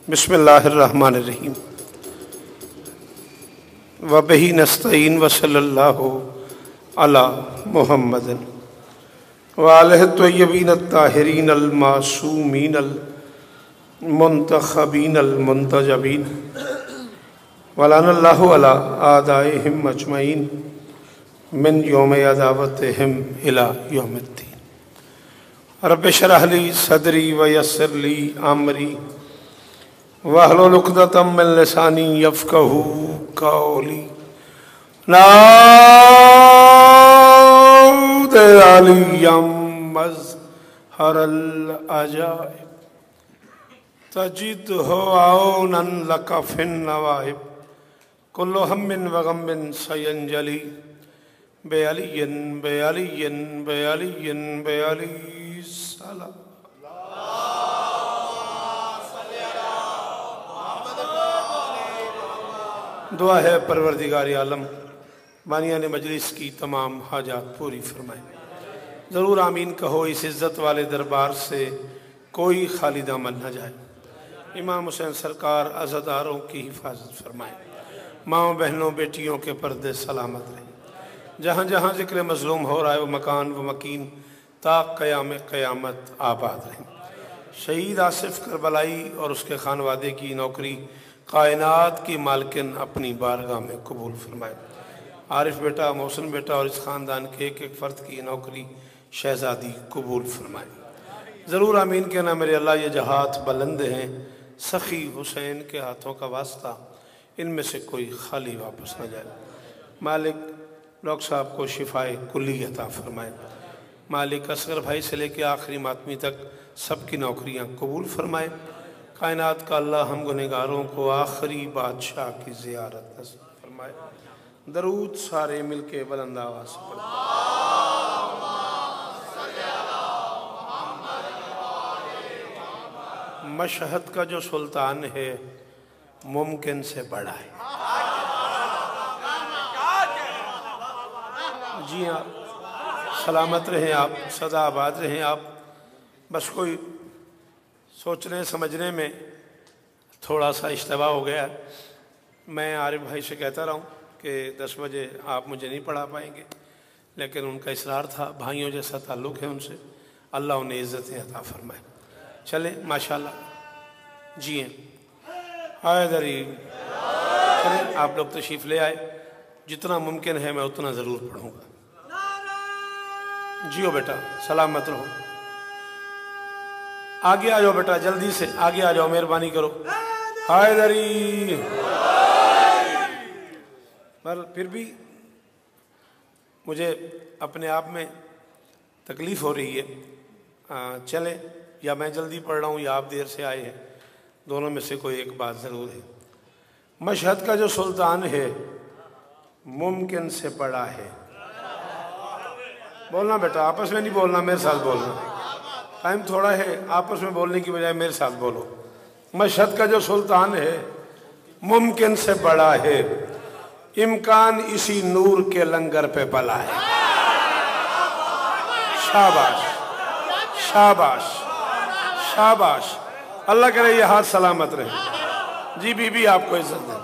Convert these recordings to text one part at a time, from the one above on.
बिस्मिल्लाहिर्रहमानिर्रहीम व बिही नस्तईन व सल्लल्लाहु अला मुहम्मदिन व आलिहि त्वय्यबीन अत्ताहिरीन अल मासूमीन अल मुंतखबीन अल मुंतजबीन व लअनल्लाहु अला आदाइहिम अजमईन मिन यौम अदावतिहिम इला यौमिद्दीन। रब्बि इश्रह ली सदरी व यस्सिर ली अमरी वहलुल उक़दतम मिन लिसानी यफ़क़हू क़ौली। नाऊद अलियम मज़हरल अजाइब तजिदहु औनन लका फिन नवाइब कुल्लु हम्मिन व गम्मिन सयंजली बेअलियन बेअलियन बेअलियन बेअली सलाम। दुआ है परवरदिगार आलम बानियान मजलिस की तमाम हाजात पूरी फरमाए। ज़रूर आमीन कहो। इस इज़्ज़त वाले दरबार से कोई खाली दामन न जाए। इमाम हुसैन सरकार अज़ादारों की हिफाजत फरमाए। माँओं बहनों बेटियों के पर्दे सलामत रहें। जहाँ जहाँ ज़िक्र मज़लूम हो रहा है वो मकान व मकीन ता क़याम क़यामत आबाद रहें। शहीद आसिफ करबलाई और उसके खानवादे की नौकरी कायनात की मालकिन अपनी बारगाह में कबूल फरमाए। आरिफ बेटा, मोहसिन बेटा और इस ख़ानदान के एक एक फ़र्द की नौकरी शहज़ादी कबूल फरमाए। ज़रूर आमीन के ना मेरे अल्लाह। ये जहात बुलंद हैं, सखी हुसैन के हाथों का वास्ता, इनमें से कोई खाली वापस न जाए। मालिक डॉक्टर साहब को शिफाए कुल्ली अता फरमाए। मालिक असगर भाई से लेकर आखिरी मातमी तक सबकी नौकरियाँ कबूल फरमाए। कायनात का अल्लाह हम गुनहगारों को आखिरी बादशाह की ज़ियारत नसीब फरमाए। दरूद सारे मिलके बुलंद आवाज़ से पढ़ें। मशहद का जो सुल्तान है मुमकिन से बड़ा है। जी हाँ, सलामत रहें आप, सदा आबाद रहें आप। बस कोई सोचने समझने में थोड़ा सा इश्तबा हो गया। मैं आरिफ भाई से कहता रहा हूँ कि 10 बजे आप मुझे नहीं पढ़ा पाएंगे, लेकिन उनका इसरार था। भाइयों जैसा ताल्लुक़ है उनसे, अल्लाह उन्हें इज़्ज़तें अता फरमाए। चले माशाल्लाह जिए हैदरी। चले आप लोग तशरीफ़ ले आए। जितना मुमकिन है मैं उतना ज़रूर पढ़ूँगा। जियो बेटा, सलामत रहो। आगे आ जाओ बेटा, जल्दी से आगे आ जाओ, मेहरबानी करो। हैदरी। पर फिर भी मुझे अपने आप में तकलीफ़ हो रही है। चले, या मैं जल्दी पढ़ रहा हूँ या आप देर से आए हैं, दोनों में से कोई एक बात ज़रूर है। मशहद का जो सुल्तान है मुमकिन से बड़ा है। बोलना बेटा, आपस में नहीं बोलना, मेरे साथ बोलना। टाइम थोड़ा है, आपस में बोलने की बजाय मेरे साथ बोलो। मशहद का जो सुल्तान है मुमकिन से बड़ा है, इम्कान इसी नूर के लंगर पे पला है। शाबाश शाबाश शाबाश। अल्लाह करे ये हाथ सलामत रहे। जी बीबी आपको इज्जत दे।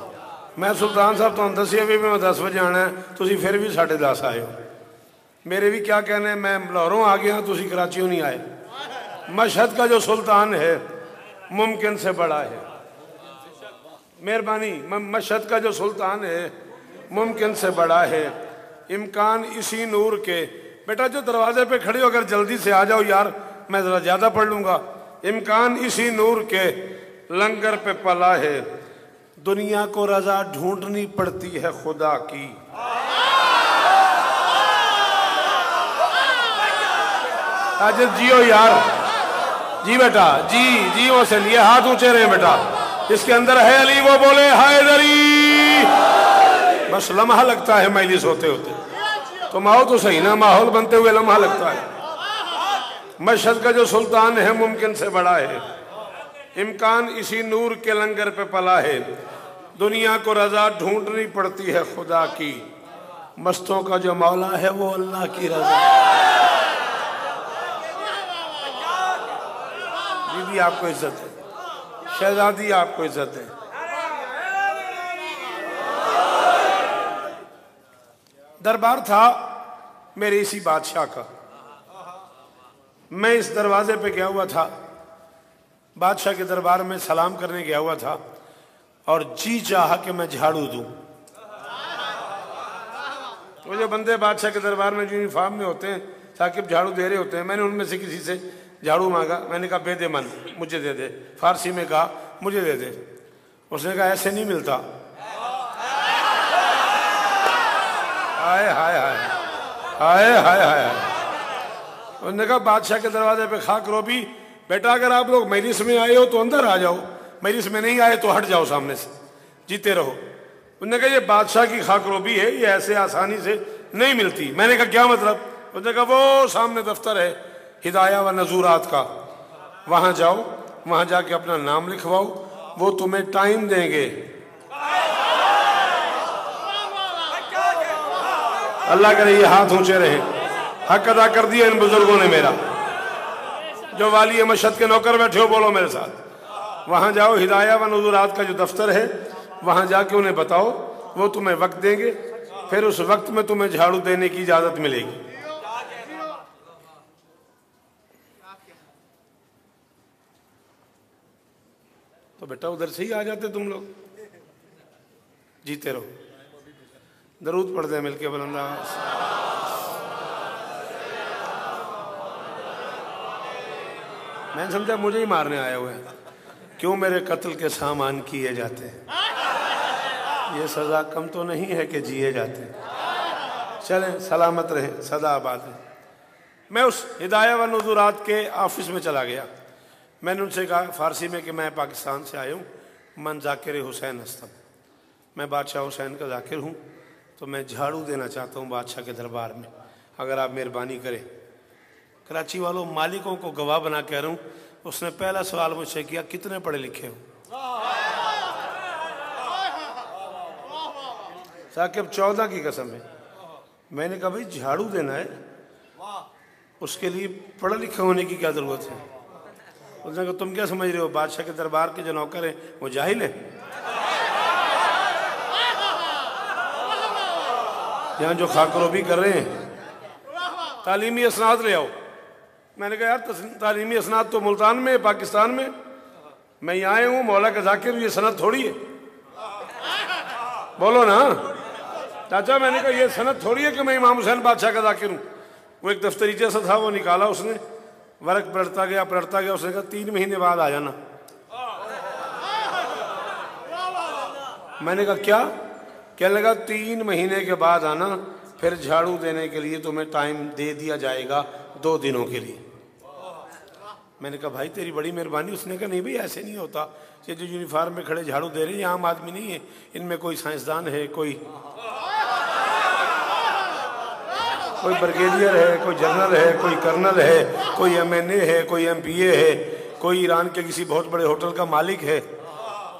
मैं सुल्तान साहब तो 10 भी मैं 10 बजे आना है, तुसी फिर भी 10:30 आए हो। मेरे भी क्या कहने, मैं लाहौरों आ गया, तुसी कराचियों नहीं आए। मशहद का जो सुल्तान है मुमकिन से बड़ा है। मेहरबानी। मशहद का जो सुल्तान है मुमकिन से बड़ा है, इम्कान इसी नूर के। बेटा जो दरवाजे पे खड़े हो, अगर जल्दी से आ जाओ यार, मैं ज़रा ज़्यादा पढ़ लूँगा। इम्कान इसी नूर के लंगर पे पला है, दुनिया को रजा ढूंढनी पड़ती है खुदा की। आज जियो यार। जी बेटा, जी जी वो से लिए हाथ ऊंचे रहे बेटा। इसके अंदर है अली, वो बोले हैदरी। बस लम्हा लगता है मजलिस होते होते, तो माहौल तो सही ना, माहौल बनते हुए लम्हा लगता है। मशहद का जो सुल्तान है मुमकिन से बड़ा है, इम्कान इसी नूर के लंगर पे पला है, दुनिया को रजा ढूंढनी पड़ती है खुदा की। मस्तों का जो मौला है वो अल्लाह की रजा। भी आपको इज्जत है। शहजादी आपको इज्जत दे। दरबार था मेरे इसी बादशाह का। मैं इस दरवाजे पे गया हुआ था, बादशाह के दरबार में सलाम करने गया हुआ था और जी चाहा कि मैं झाड़ू दूं। वो जो बंदे बादशाह के दरबार में यूनिफॉर्म में होते हैं, साकिब झाड़ू दे रहे होते हैं, मैंने उनमें से किसी से झाड़ू मांगा। मैंने कहा बेदे मन, मुझे दे दे। फारसी में कहा मुझे दे दे। उसने कहा ऐसे नहीं मिलता। हाय हाय हाय हाय हाय हाय। उन्होंने कहा बादशाह के दरवाजे पे खाक रोबी, बेटा अगर आप लोग मजलिस में आए हो तो अंदर आ जाओ, मजलिस में नहीं आए तो हट जाओ सामने से, जीते रहो। उन्होंने कहा ये बादशाह की खाक रोबी है, ये ऐसे आसानी से नहीं मिलती। मैंने कहा क्या मतलब? उसने कहा वो सामने दफ्तर है हिदाया व नजूरात का, वहां जाओ, वहां जाके अपना नाम लिखवाओ, वो तुम्हें टाइम देंगे। अल्लाह करे ये हाथ ऊंचे रहे। हक अदा कर दिया इन बुजुर्गों ने मेरा। जो वाली मशहद के नौकर बैठे हो बोलो मेरे साथ। वहां जाओ, हिदाया व नजूरात का जो दफ्तर है वहां जाके उन्हें बताओ, वो तुम्हें वक्त देंगे, फिर उस वक्त में तुम्हें झाड़ू देने की इजाजत मिलेगी। तो बेटा उधर से ही आ जाते तुम लोग, जीते रहो। दरूद पढ़ दे मिलके बुलंदा। मैंने समझा मुझे ही मारने आए हुए हैं, क्यों मेरे कत्ल के सामान किए जाते हैं? ये सजा कम तो नहीं है कि जिए जाते हैं। चलें, सलामत रहे, सदा आबाद रहे। मैं उस हिदाया व नज़ूरात के ऑफिस में चला गया। मैंने उनसे कहा फारसी में कि मैं पाकिस्तान से आया हूँ, मन जाकिर हुसैन हस्तम, मैं बादशाह हुसैन का जाकिर हूँ, तो मैं झाड़ू देना चाहता हूँ बादशाह के दरबार में, अगर आप मेहरबानी करें। कराची वालों, मालिकों को गवाह बना कह रहा हूँ। उसने पहला सवाल मुझसे किया कितने पढ़े लिखे हो? साकिब 14 की कसम है। मैंने कहा भाई झाड़ू देना है, उसके लिए पढ़े लिखे होने की क्या जरूरत है? उसने कहा तुम क्या समझ रहे हो, बादशाह के दरबार के जो नौकर हैं वो जाहिल है? यहाँ जो खाकरोबी कर रहे हैं, तालीमी असनाद ले आओ। मैंने कहा यार तालीमी असनाद तो मुल्तान में है, पाकिस्तान में। मैं यहाँ आया हूँ मौला का जाकिर, ये सनद थोड़ी है। बोलो ना चाचा। मैंने कहा ये सनद थोड़ी है कि मैं इमाम हुसैन बादशाह का जाकिर हूँ। वो एक दफ्तरी जैसा था, वो निकाला उसने, वर्क पलटता गया। उसने कहा 3 महीने बाद आ जाना। मैंने कहा क्या? कहने लगा 3 महीने के बाद आना, फिर झाड़ू देने के लिए तुम्हें टाइम दे दिया जाएगा 2 दिनों के लिए। मैंने कहा भाई तेरी बड़ी मेहरबानी। उसने कहा नहीं भाई ऐसे नहीं होता, ये जो यूनिफॉर्म में खड़े झाड़ू दे रहे हैं ये आम आदमी नहीं है, इनमें कोई साइंसदान है, कोई ब्रिगेडियर है, कोई जनरल है, कोई कर्नल है, कोई MNA है, कोई MPA है, कोई ईरान के किसी बहुत बड़े होटल का मालिक है।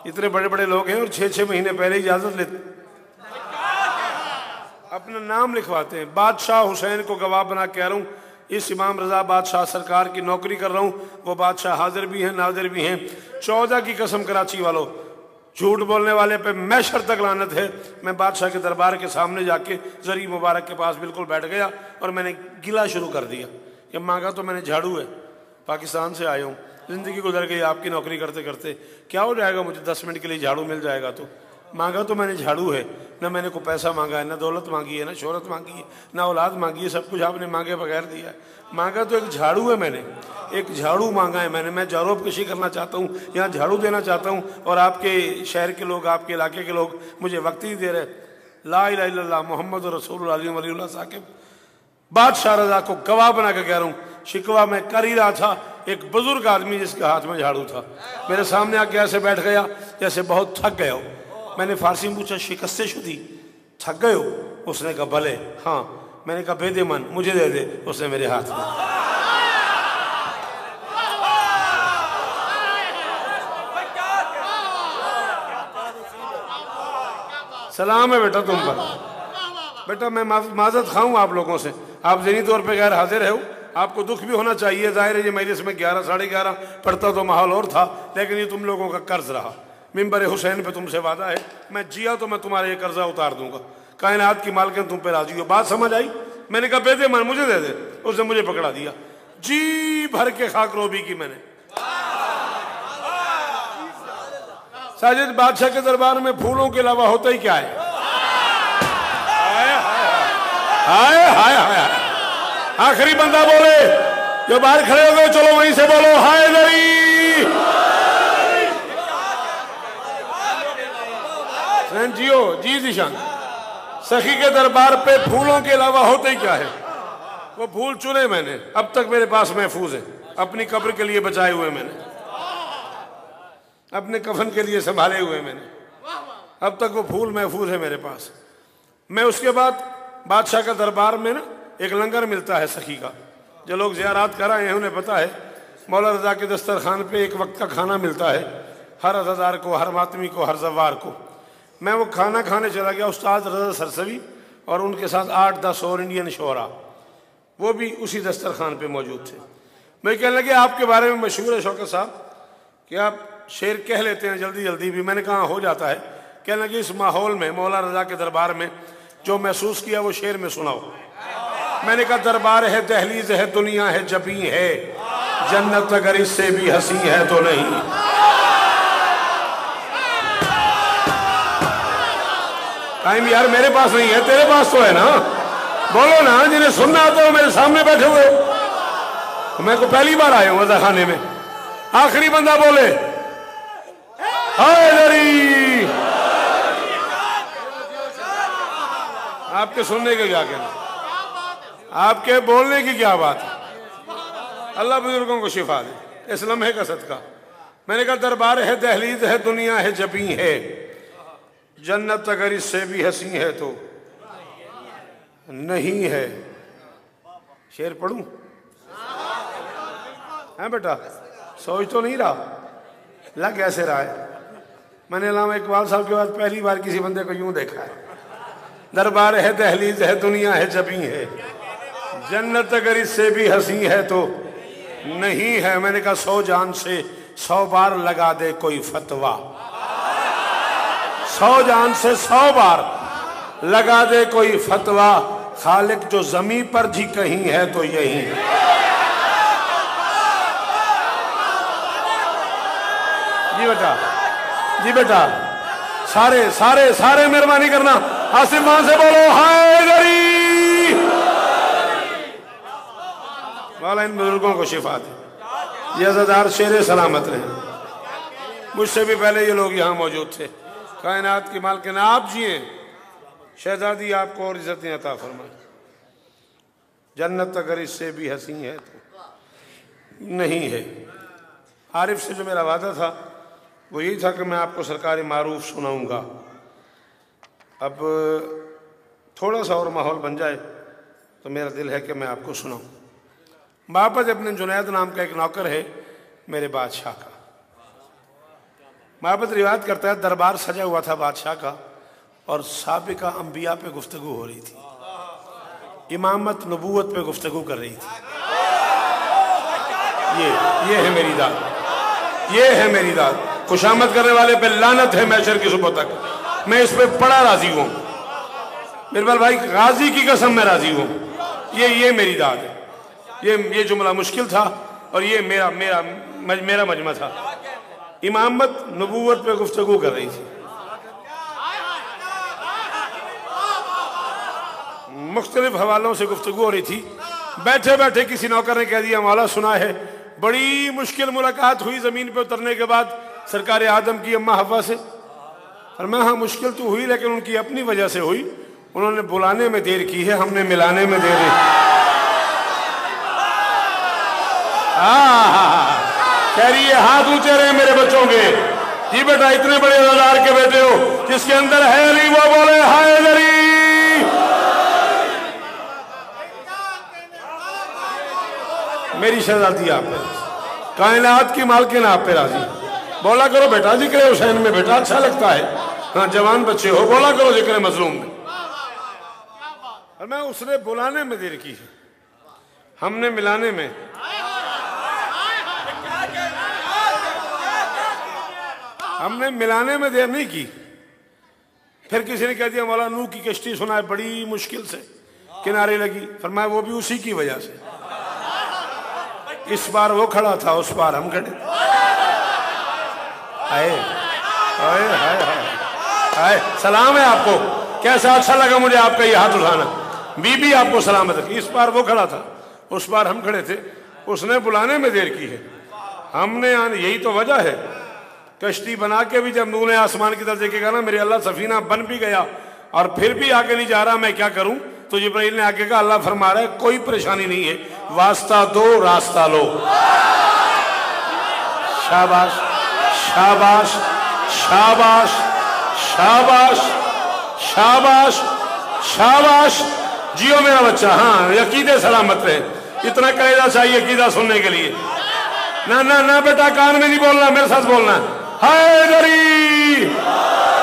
इतने बड़े बड़े लोग हैं और 6-6 महीने पहले इजाजत लेते, अपना नाम लिखवाते हैं। बादशाह हुसैन को गवाह बना कह रहा हूँ, इस इमाम रजा बादशाह सरकार की नौकरी कर रहा हूँ। वो बादशाह हाजिर भी हैं, नाजिर भी हैं। 14 की कसम कराची वालों, झूठ बोलने वाले पे मैशर तक लानत है। मैं बादशाह के दरबार के सामने जाके जरी मुबारक के पास बिल्कुल बैठ गया और मैंने गिला शुरू कर दिया कि मांगा तो मैंने झाड़ू है, पाकिस्तान से आया हूँ, ज़िंदगी गुजर गई आपकी नौकरी करते करते, क्या हो जाएगा मुझे 10 मिनट के लिए झाड़ू मिल जाएगा तो। मांगा तो मैंने झाड़ू है, ना मैंने कोई पैसा मांगा है, ना दौलत मांगी है, ना शोहरत मांगी है, ना औलाद मांगी है, सब कुछ आपने मांगे बगैर दिया है। मांगा तो एक झाड़ू है, मैंने एक झाड़ू मांगा है। मैं जारोब कशी करना चाहता हूँ, यहाँ झाड़ू देना चाहता हूँ और आपके शहर के लोग, आपके इलाके के लोग मुझे वक्त ही दे रहे। ला इलाहा इल्लल्लाह मोहम्मद रसूलुल्लाह वलीउल्लाह साकिब बादशाह रजा को गवाह बना के कह रहा हूँ, शिकवा मैं कर ही रहा था। एक बुजुर्ग आदमी जिसके हाथ में झाड़ू था मेरे सामने आके ऐसे बैठ गया जैसे बहुत थक गए हो। मैंने फारसी में पूछा शिकस्ते शुदी, थक गए हो? उसने कहा भले हाँ। मैंने कहा बेदे मन, मुझे दे दे। उसने मेरे हाथ में। सलाम है बेटा तुम पर। बेटा मैं माजरत खाऊं आप लोगों से, आप ज़हनी तौर पे गैर हाजिर हो, आपको दुख भी होना चाहिए। जाहिर है ये मजलिस में 11 साढ़े 11 पढ़ता तो माहौल और था, लेकिन ये तुम लोगों का कर्ज रहा। मिंबर हुसैन पे तुमसे वादा है, मैं जिया तो मैं तुम्हारा ये कर्जा उतार दूंगा। कायनात की मालकिन तुम पे राजी हो। बात समझ आई? मैंने कहा बेटे मन मुझे दे दे, उसने मुझे पकड़ा दिया। जी भर के खाक रोबी की मैंने। साजिद बादशाह के दरबार में फूलों के अलावा होता ही क्या है? हाय हाय हाय। आखिरी बंदा बोले जो बाहर खड़े हो गए, चलो वहीं से बोलो हाय दरी। जियो जी दिशान। सखी के दरबार पे फूलों के अलावा होते ही क्या है? वो फूल चुने मैंने, अब तक मेरे पास महफूज है। अपनी कब्र के लिए बचाए हुए मैंने, अपने कफन के लिए संभाले हुए मैंने, अब तक वो फूल महफूज है मेरे पास। मैं उसके बाद बादशाह का दरबार में ना एक लंगर मिलता है सखी का। जो लोग ज़ियारत कर आए हैं उन्हें पता है, मौला रज़ा के दस्तरखान पे एक वक्त का खाना मिलता है, हर अज़ादार को, हर मातमी को, हर जवार को। मैं वो खाना खाने चला गया, उस्ताद रज़ा सरसवी और उनके साथ 8-10 और इंडियन शोरा, वो भी उसी दस्तरखान पे मौजूद थे। मैं कहने लगे आपके बारे में मशहूर है शौकत साहब कि आप शेर कह लेते हैं जल्दी जल्दी भी। मैंने कहा हो जाता है। कहने लगे इस माहौल में, मौला रज़ा के दरबार में जो महसूस किया वो शेर में सुनाओ। मैंने कहा दरबार है, दहलीज है, दुनिया है, जबी है, जन्नत अगर इससे भी हंसी है तो नहीं। टाइम यार मेरे पास नहीं है, तेरे पास तो है ना। बोलो ना, जिन्हें सुनना आता है मेरे सामने बैठे हुए। मैं को पहली बार आया हूं वज़ा खाने में। आखिरी बंदा बोले हाय दरी। आपके सुनने के क्या कहना, आपके बोलने की क्या बात है। अल्लाह बुजुर्गों को शिफा दे, इस लम्हे का सदका। मैंने कहा दरबार है, दहलीज है, दुनिया है, जबी है, जन्नत अगर इससे भी हंसी है तो नहीं है। शेर पढ़ूं? है बेटा, सोच तो नहीं रहा, लग ऐसे रहा है। मैंने अल्लामा इकबाल साहब के बाद पहली बार किसी बंदे को यूं देखा है। दरबार है, दहलीज है, दुनिया है, जबी है, जन्नत अगर इससे भी हंसी है तो नहीं है। मैंने कहा 100 जान से 100 बार लगा दे कोई फतवा, 100 जान से 100 बार लगा दे कोई फतवा, खालिक जो जमीन पर जी कहीं है तो यही। जी बेटा, जी बेटा, सारे सारे सारे मेहरबानी करना, आसमान से बोलो हाय दरी। वाला इन बुजुर्गों को शिफा दे, ये अज़ादार शेर सलामत रहे। मुझसे भी पहले ये लोग यहाँ मौजूद थे। कायनात की मालकिन आप जिए, शहजादी आपको और इज्जतें अता फरमाए। जन्नत अगर इससे भी हंसी है तो नहीं है। आरिफ से जो मेरा वादा था वो यही था कि मैं आपको सरकार मारूफ सुनाऊंगा। अब थोड़ा सा और माहौल बन जाए तो मेरा दिल है कि मैं आपको सुनाऊं। बापत अपने जुनैद नाम का एक नौकर है मेरे बादशाह का। बापत रिवायत करता है दरबार सजा हुआ था बादशाह का और साबिका अंबिया पे गुफ्तगू हो रही थी, इमामत नबूवत पे गुफ्तगू कर रही थी। ये है मेरी दाद, ये है मेरी दाद। खुशामद करने वाले पे लानत है मैशर की सुबह तक। मैं इस पे बड़ा राजी हूँ बिरबल भाई, गाजी की कसम मैं राजी हूँ। ये मेरी दाद है। ये जुमला मुश्किल था और ये मेरा मजमा था। इमामत नबूवत पे गुफ्तगू कर रही थी, मुख्तलिफ हवालों से गुफ्तगू हो रही थी। बैठे बैठे किसी नौकर ने कह दिया मौला सुना है बड़ी मुश्किल मुलाकात हुई जमीन पे उतरने के बाद सरकार आदम की अम्मा हवा से। और मैं हाँ मुश्किल तो हुई लेकिन उनकी अपनी वजह से हुई। उन्होंने बुलाने में देर की है, हमने मिलाने में देर कह रही है हाथ ऊंचे रहे मेरे बच्चों के। जी बेटा, इतने बड़े अज़ादार के बेटे हो जिसके अंदर है अली, वो बोले हाय अली। मेरी शहजादी आप पे, कायनात की मालकिन आप पे राजी। बोला करो बेटा जिक्र हुसैन में, बेटा अच्छा लगता है। हाँ जवान बच्चे हो, बोला करो जिक्र मजलूम में। और मैं उसने बुलाने में देर की है। हमने मिलाने में देर नहीं की। फिर किसी ने कह दिया मौला नूह की कश्ती सुनाए बड़ी मुश्किल से किनारे लगी। फरमाया वो भी उसी की वजह से। इस बार वो खड़ा था, उस बार हम खड़े। हाय हाय हाय हाय, सलाम है आपको। कैसा अच्छा लगा मुझे आपका ये हाथ उठाना। बीबी आपको सलामत रखी। इस बार वो खड़ा था, उस बार हम खड़े थे। उसने बुलाने में देर की है, हमने आने। यही तो वजह है। कश्ती बना के भी जब नूह ने आसमान की तरफ देखेगा ना, मेरे अल्लाह सफीना बन भी गया और फिर भी आगे नहीं जा रहा, मैं क्या करूं? तो जिब्राइल ने आगे कहा अल्लाह फरमा रहा है कोई परेशानी नहीं है, वास्ता दो रास्ता लो। शाबाश शाबाश शाबाश शाबाश शाबाश शाबाश, जियो मेरा बच्चा। हाँ, यकीदे सलामत रहे। इतना कलेजा चाहिए अकीदा सुनने के लिए। ना ना ना बेटा, कान में नहीं बोलना, मेरे साथ बोलना। हाय दरी,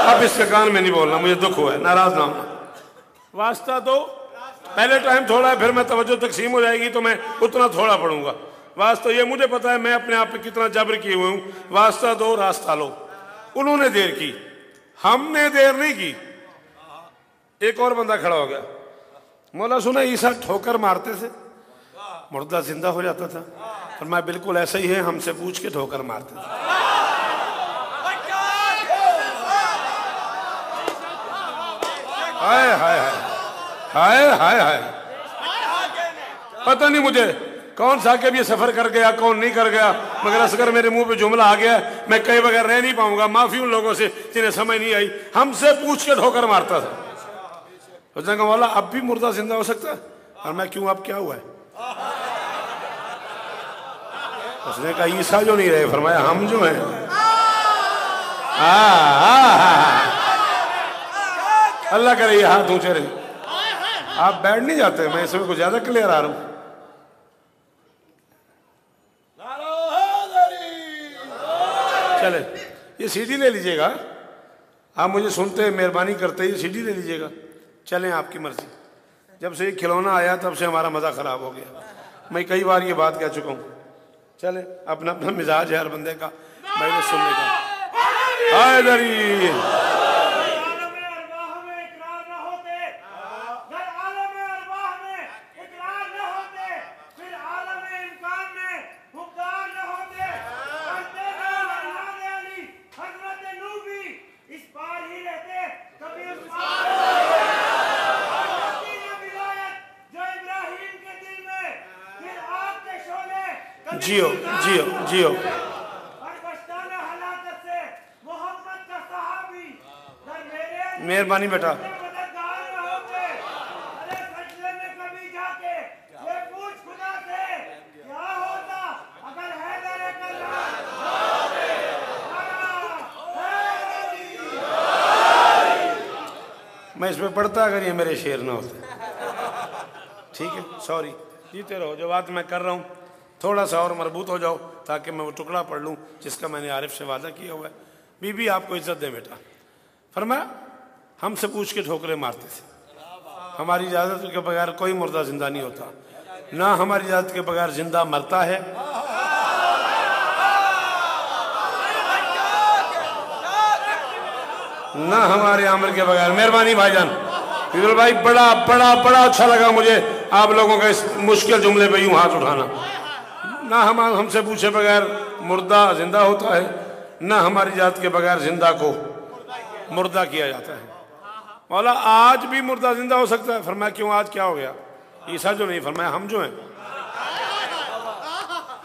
अब इसके कान में नहीं बोलना, मुझे दुख हुआ है, नाराज ना होना। वास्ता दो, पहले टाइम थोड़ा है, फिर मैं तवज्जो तकसीम हो जाएगी तो मैं उतना थोड़ा पढ़ूंगा। वास्ता ये मुझे पता है मैं अपने आप पे कितना जबर किए हुए हूं। वास्ता दो रास्ता लो। उन्होंने देर की, हमने देर नहीं की। एक और बंदा खड़ा हो गया। मौला सुना ईसा ठोकर मारते थे, मुर्दा जिंदा हो जाता था। और मैं बिल्कुल ऐसा ही है, हमसे पूछ के ठोकर मारते थे। हाय हाय हाय हाय हाय, पता नहीं मुझे कौन सा के भी सफर कर गया कौन नहीं कर गया, मगर असगर मेरे मुंह पे जुमला आ गया, मैं कई बगैर रह नहीं पाऊंगा। माफी उन लोगों से जिन्हें समझ नहीं आई। हमसे पूछ के ठोकर मारता था। उसने कहा मौला अब भी मुर्दा जिंदा हो सकता है? और मैं क्यों, अब क्या हुआ है? उसने कहा ईसा जो नहीं रहे, फरमाया हम जो हैं। अल्लाह करे ये हाथ ऊंचे रहे। आप बैठ नहीं जाते, मैं इसमें कुछ ज्यादा क्लियर आ रहा हूं। चले ये सीडी ले लीजिएगा। आप मुझे सुनते मेहरबानी करते ही सीडी ले लीजिएगा। चलें आपकी मर्जी। जब से ये खिलौना आया तब से हमारा मजा खराब हो गया। मैं कई बार ये बात कह चुका हूं। चले, अपना अपना मिजाज है हर बंदे का, मैंने सुनने का। हाय दरी, जियो जियो जियो। मेहरबानी बेटा। मैं इसमें पढ़ता अगर ये मेरे शेर ना होते। ठीक है, सॉरी, जीते रहो। जो बात मैं कर रहा हूँ थोड़ा सा और मजबूत हो जाओ ताकि मैं वो टुकड़ा पढ़ लूँ जिसका मैंने आरिफ से वादा किया हुआ है। बीबी आपको इज्जत दे बेटा। फरमाया हमसे पूछ के ठोकरे मारते थे। हमारी इजाज़त के बगैर कोई मुर्दा जिंदा नहीं होता, ना हमारी इजाज़त के बगैर जिंदा मरता है। ना हमारे आमिर के बगैर। मेहरबानी भाईजान, फिजल भाई, बड़ा बड़ा बड़ा अच्छा लगा मुझे आप लोगों का इस मुश्किल जुमले पे यूं हाथ उठाना। ना हमसे पूछे बगैर मुर्दा जिंदा होता है, ना हमारी जात के बगैर जिंदा को मुर्दा किया जाता है। मौला आज भी मुर्दा जिंदा हो सकता है। फरमाया क्यों, आज क्या हो गया? ईसा जो नहीं, फरमाया हम जो हैं,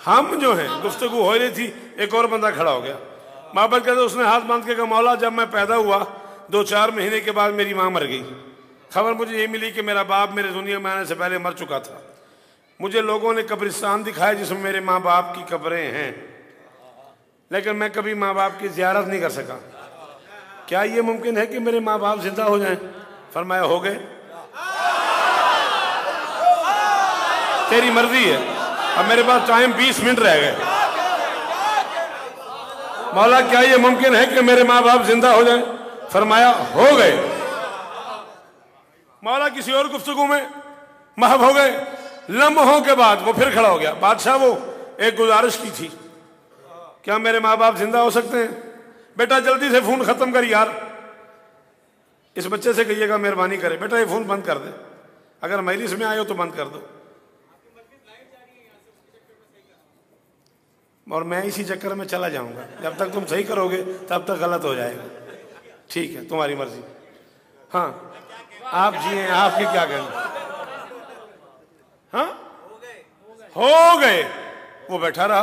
हम जो हैं। गुफ्तगू हो रही थी, एक और बंदा खड़ा हो गया। बाबर कहते उसने हाथ बांध के कहा मौला जब मैं पैदा हुआ 2-4 महीने के बाद मेरी माँ मर गई। खबर मुझे ये मिली कि मेरा बाप मेरे दुनिया में आने से पहले मर चुका था। मुझे लोगों ने कब्रिस्तान दिखाया जिसमें मेरे माँ बाप की कब्रें हैं, लेकिन मैं कभी माँ बाप की ज़ियारत नहीं कर सका। क्या ये मुमकिन है कि मेरे माँ बाप जिंदा हो जाएं? फरमाया हो गए, तेरी मर्जी है। अब मेरे पास टाइम 20 मिनट रह गए। मौला क्या ये मुमकिन है कि मेरे माँ बाप जिंदा हो जाएं? फरमाया हो गए। मौला किसी और गुफ्तगू में महब हो गए, लम्हों के बाद वो फिर खड़ा हो गया। बादशाह वो एक गुजारिश की थी, क्या मेरे माँ बाप जिंदा हो सकते हैं? बेटा जल्दी से फोन खत्म कर यार, इस बच्चे से कहिएगा मेहरबानी करे, बेटा ये फोन बंद कर दे, अगर मजलिस में आए हो तो बंद कर दो। और मैं इसी चक्कर में चला जाऊंगा, जब तक तुम सही करोगे तब तक गलत हो जाएगा। ठीक है, तुम्हारी मर्जी। हाँ आप जिए, आपके क्या कहना। हाँ हो गए। वो बैठा रहा,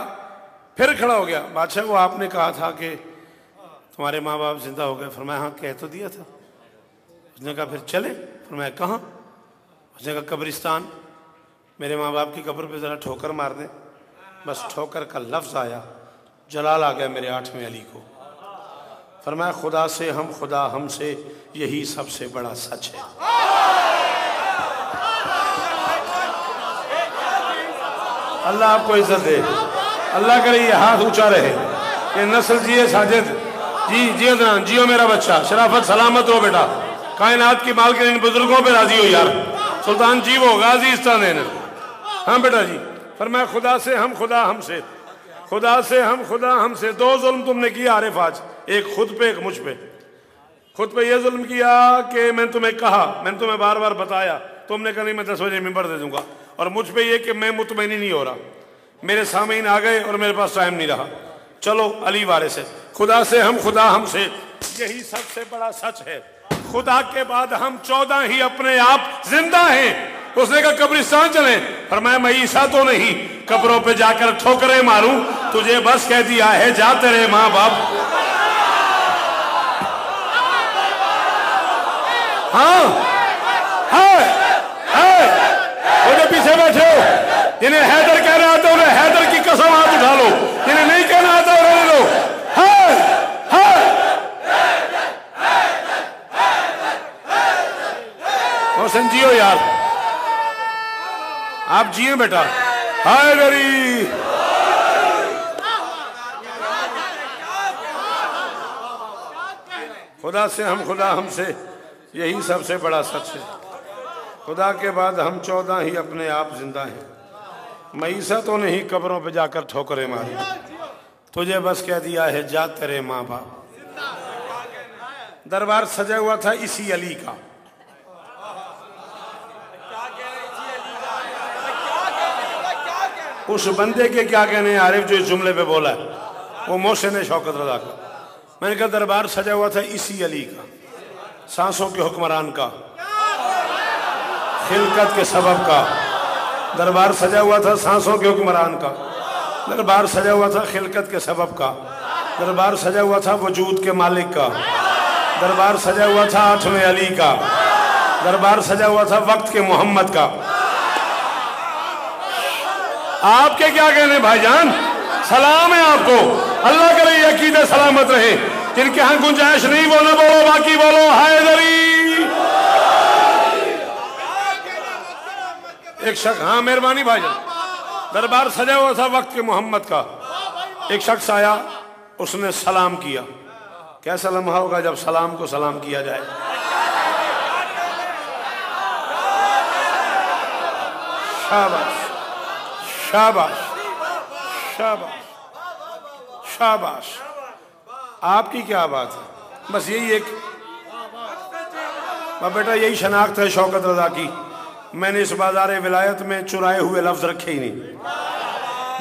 फिर खड़ा हो गया। बादशाह को आपने कहा था कि तुम्हारे माँ बाप जिंदा हो गए। फरमाया हाँ कह तो दिया था। उसने कहा फिर चले? फरमाया कहाँ? उसने कहा कब्रिस्तान, मेरे माँ बाप की कब्र पे ज़रा ठोकर मार दें। बस ठोकर का लफ्ज़ आया, जलाल आ गया मेरे 8वें अली को। फरमाया खुदा से हम, खुदा हमसे, यही सबसे बड़ा सच है। अल्लाह आपको इज्जत दे, अल्लाह करे ये हाथ ऊंचा रहे, ये नस्ल जिए साजिद जी, जियो जनान, जियो मेरा बच्चा, शराफत सलामत हो बेटा, कायनात की माल के इन बुजुर्गों पे राजी हो यार, सुल्तान जी वो गाजी इस्तान देना। हाँ बेटा जी। फरमाया खुदा से हम, खुदा हमसे, खुदा से हम, खुदा हमसे। 2 जुल्म तुमने किया आरिफ आज, एक खुद पे एक मुझ पे। खुद पे ये जुल्म किया कि मैंने तुम्हें कहा, मैंने तुम्हें बार बार बताया, तुमने कहा नहीं मैं 10 बजे मिंबर दे दूंगा। और मुझ पे ये कि मैं मुतमईन नहीं हो रहा, मेरे सामीन आ गए और मेरे पास टाइम नहीं रहा। चलो अली वारे से, खुदा से हम, खुदा हमसे, यही सबसे बड़ा सच है। खुदा के बाद हम 14 ही अपने आप जिंदा हैं। उसने कहा कब्रिस्तान चले। फरमाया मैं ईसा तो नहीं, कब्रों पे जाकर ठोकरें मारूं, तुझे बस कह दिया है जा तेरे माँ बाप। हाँ वो जो पीछे बैठे हो, जिन्हें हैदर कहना आता उन्हें हैदर की कसम हाथ उठा लो, जिन्हें नहीं कहना आता उन्हें लो। मोहसिन जियो यार, आप जिए बेटा। हाय गरी खुदा से हम, खुदा हमसे, यही सबसे बड़ा सच है। खुदा के बाद हम 14 ही अपने आप जिंदा हैं। मईसा तो नहीं, कब्रों पे जाकर ठोकरें मारी, तुझे बस कह दिया है जा तेरे माँ बाप। दरबार सजा हुआ था इसी अली का। उस बंदे के क्या कहने आरिफ जो इस जुमले पे बोला है, वो मोहसिन शौकत रज़ा का। मैंने कहा दरबार सजा हुआ था इसी अली का, सांसों के हुक्मरान का, खिलकत के सबब का। दरबार सजा हुआ था सांसों के हुक्मरान का, दरबार सजा हुआ था खिलकत के सबब का, दरबार सजा हुआ था वजूद के मालिक का, दरबार सजा हुआ था 8वें अली का, दरबार सजा हुआ था वक्त के मोहम्मद का। आपके क्या कहने भाईजान? सलाम है आपको, अल्लाह करे ये अकीदे सलामत रहे। जिनके यहाँ गुंजाइश नहीं वो ना बोलो, बाकी बोलो हैदरी। एक शख्स, हाँ मेहरबानी भाईजान, दरबार सजा हुआ था वक्त के मोहम्मद का। एक शख्स आया, उसने सलाम किया। कैसा लम्हा होगा जब सलाम को सलाम किया जाए। शाबाश शाबाश शाबाश शाबाश, आपकी क्या बात है। बस यही एक बेटा, यही शनाख्त है शौकत रज़ा की। मैंने इस बाजार विलायत में चुराए हुए लफ्ज रखे ही नहीं,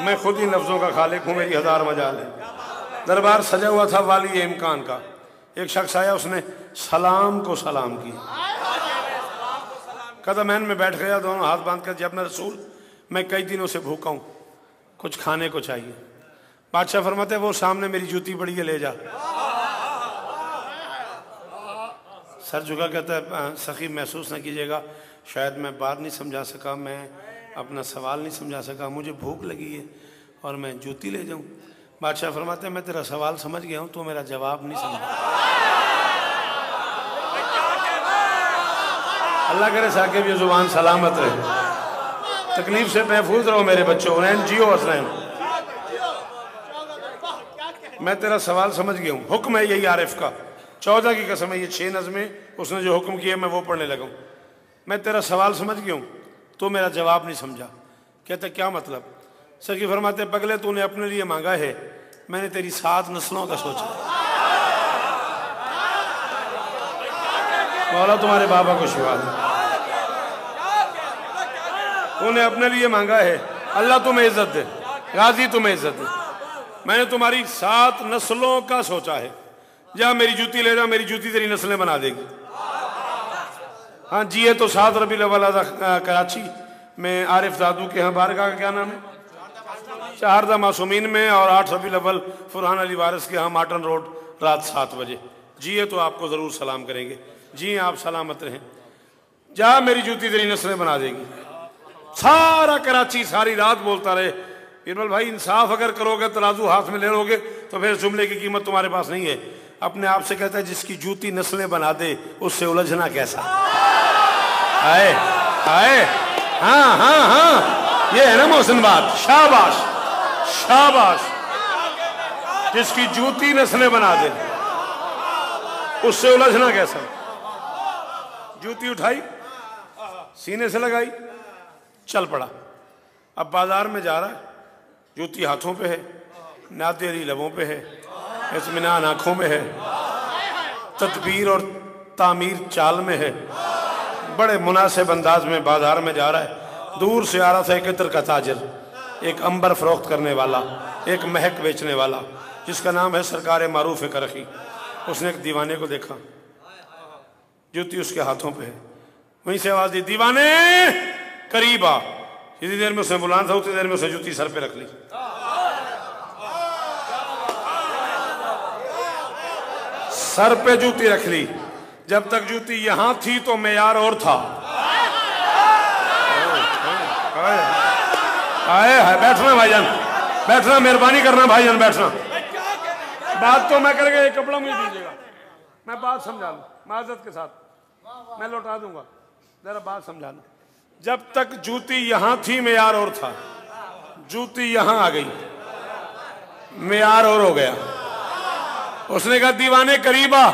मैं खुद इन लफ्जों का खालिक हूँ, मेरी 1000 मजाल है। दरबार सजा हुआ था वाली इमकान का। एक शख्स आया, उसने सलाम को सलाम किया, कदमैन में बैठ गया, दोनों हाथ बांध कर, जब मैं रसूल मैं कई दिनों से भूखा हूँ, कुछ खाने को चाहिए। बादशाह फरमाते वो सामने मेरी जूती पड़ी है, ले जा। सर झुका, कहता है सखी महसूस ना कीजिएगा, शायद मैं बात नहीं समझा सका, मैं अपना सवाल नहीं समझा सका, मुझे भूख लगी है और मैं जूती ले जाऊं। बादशाह फरमाते मैं तेरा सवाल समझ गया हूं, तो मेरा जवाब नहीं समझा। अल्लाह करे साकिब ये जुबान सलामत रहे, तकलीफ से महफूज रहो मेरे बच्चों। उन्हें जियो हसनैन, मैं तेरा सवाल समझ गया हूँ। हुक्म है यही आरिफ का, 14 की कसम है, ये 6 नज़में उसने जो हुक्म किए मैं वो पढ़ने लगा हूँ। मैं तेरा सवाल समझ गया हूँ, तो मेरा जवाब नहीं समझा। कहते क्या मतलब? सखी फरमाते पगले तूने अपने लिए मांगा है, मैंने तेरी 7 नस्लों का सोचा। मौला तुम्हारे बाबा को शिवा दे। तूने अपने लिए मांगा है, अल्लाह तुम्हें इज्जत दे, गाजी तुम्हें इज्जत दे। मैंने तुम्हारी 7 नस्लों का सोचा है। जा मेरी जूती ले जा, मेरी जूती तेरी नस्लें बना देगी। हाँ जी, ये तो 7 रबीउल अव्वल कराची में आरिफ दादू के यहाँ बारगाह का क्या नाम है, चारदा मासूमीन में, और 8 रबीउल अव्वल फरहान अली वारिस के यहाँ माटन रोड रात 7 बजे। जी ये तो आपको ज़रूर सलाम करेंगे। जी आप सलामत रहें। जा मेरी जूती तेरी नस्लें बना देगी। सारा कराची सारी रात बोलता रहे, इरबल भाई इंसाफ अगर करोगे, तराजू हाथ में ले लोगे तो फिर जुमले की कीमत तुम्हारे पास नहीं है। अपने आप से कहता है जिसकी जूती नस्लें बना दे उससे उलझना कैसा। आए आए, हाँ हाँ हाँ, ये है ना मोहसिन बात। शाबाश शाबाश। जिसकी जूती नस्लें बना दे उससे उलझना कैसा। जूती उठाई, सीने से लगाई, चल पड़ा। अब बाजार में जा रहा है, जूती हाथों पे है, नादेरी लबों पे है, इत्मीनान आंखों में है, तदबीर और तामीर चाल में है। बड़े मुनासिब अंदाज में बाजार में जा रहा है। दूर से आ रहा था एक इत्र का ताजर, एक अंबर फरोख्त करने वाला, एक महक बेचने वाला, जिसका नाम है सरकार मारूफ करखी। उसने एक दीवाने को देखा, जूती उसके हाथों पे है। वहीं से आवाज दी, दीवाने करीब आ। जितनी देर में उसने बुलाना था उतनी देर में उसने जूती सर पे रख ली। सर पे जूती रख ली। जब तक जूती यहां थी तो मेयार और था। आए है, बैठना भाईजान, बैठना, मेहरबानी करना भाईजान, बैठना। बात तो मैं करके एक कपड़ा मुझे दीजिएगा, मैं बात समझा लूं माजरत के साथ, मैं लौटा दूंगा, जरा बात समझा लूं। जब तक जूती यहां थी मेयार और था, जूती यहां आ गई, मेयार और हो गया। उसने कहा दीवाने करीब आ।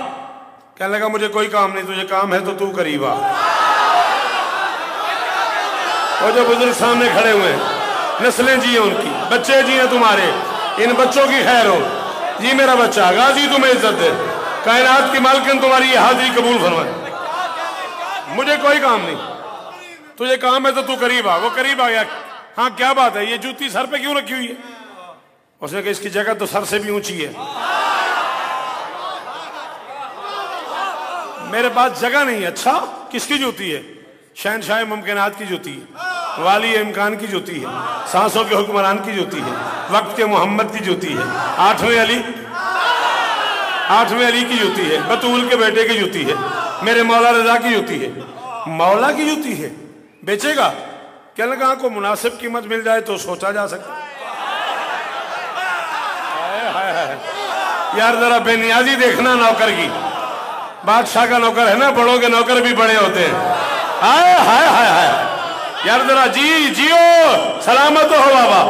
कहने लगा मुझे कोई काम नहीं, तुझे काम है तो तू करीब आ। और जो बुजुर्ग सामने खड़े हुए हैं, नस्लें जी हैं उनकी, बच्चे जी हैं तुम्हारे, इन बच्चों की खैर हो। जी मेरा बच्चा गाजी तुम्हें इज्जत दे, कायनात की मालकिन तुम्हारी ये हाजिरी कबूल फरमाए। मुझे कोई काम नहीं, तुझे काम है तो तू करीब आ। वो करीब आ गया। हाँ क्या बात है, ये जूती सर पे क्यों रखी हुई है? उसने कहा इसकी जगह तो सर से भी ऊंची है। मेरे पास जगह नहीं है। अच्छा किसकी जूती है? शहनशाह मुमकिनात की जूती है, वाली इम्कान की जूती है, सांसों के हुक्मरान की जूती है, वक्त के मोहम्मद की जूती है, 8वें अली की जूती है, बतूल के बेटे की जूती है, मेरे मौला रजा की जूती है। मौला की जूती है, बेचेगा? क्या लगा को मुनासिब कीमत मिल जाए तो सोचा जा सकता। यार जरा बेनियाजी देखना नौकर की। बादशाह का नौकर है ना, बड़ों के नौकर भी बड़े होते हैं। हाय हाय हाय हाय यार, जरा जी जियो, सलामत हो बाबा।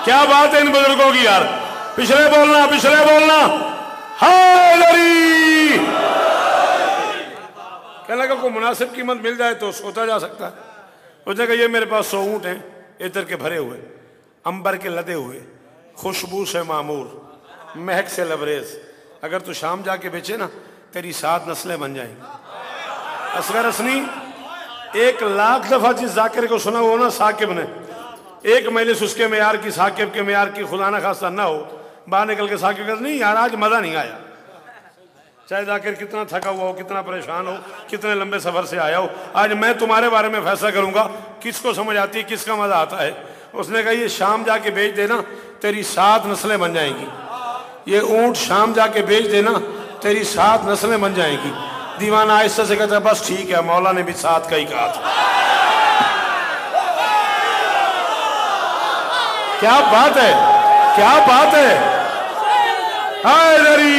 क्या बात है इन बुजुर्गों की यार। पिछले बोलना, पिछले बोलना। हाय क्या लगा को मुनासिब कीमत मिल जाए तो सोचा जा सकता है। उसने कहा ये मेरे पास 100 ऊँट हैं, इतर के भरे हुए, अंबर के लदे हुए, खुशबू से मामूर, महक से लबरेज। अगर तू शाम जाके बेचे ना, तेरी 7 नस्लें बन जाएंगी। असगर असनी 1,00,000 दफा जिस जाकिर को सुना हो ना साकिब ने, एक मजलिस उसके मेयार की, साकिब के मेयार की खुदा ना खास्ता ना हो, बाहर निकल के साकिब कहते नहीं यार आज मजा नहीं आया। चाहे जाकिर कितना थका हुआ हो, कितना परेशान हो, कितने लंबे सफर से आया हो, आज मैं तुम्हारे बारे में फैसला करूंगा किसको समझ आती है, किसका मजा आता है। उसने कहा ये शाम जाके बेच देना, तेरी 7 नस्लें बन जाएंगी। ये ऊंट शाम जाके बेच देना, तेरी 7 नस्लें बन जाएंगी। दीवाना आहिस्ता से कहता है बस ठीक है, मौला ने भी 7 का ही कहा था। क्या बात है, क्या बात है। हाय दरी,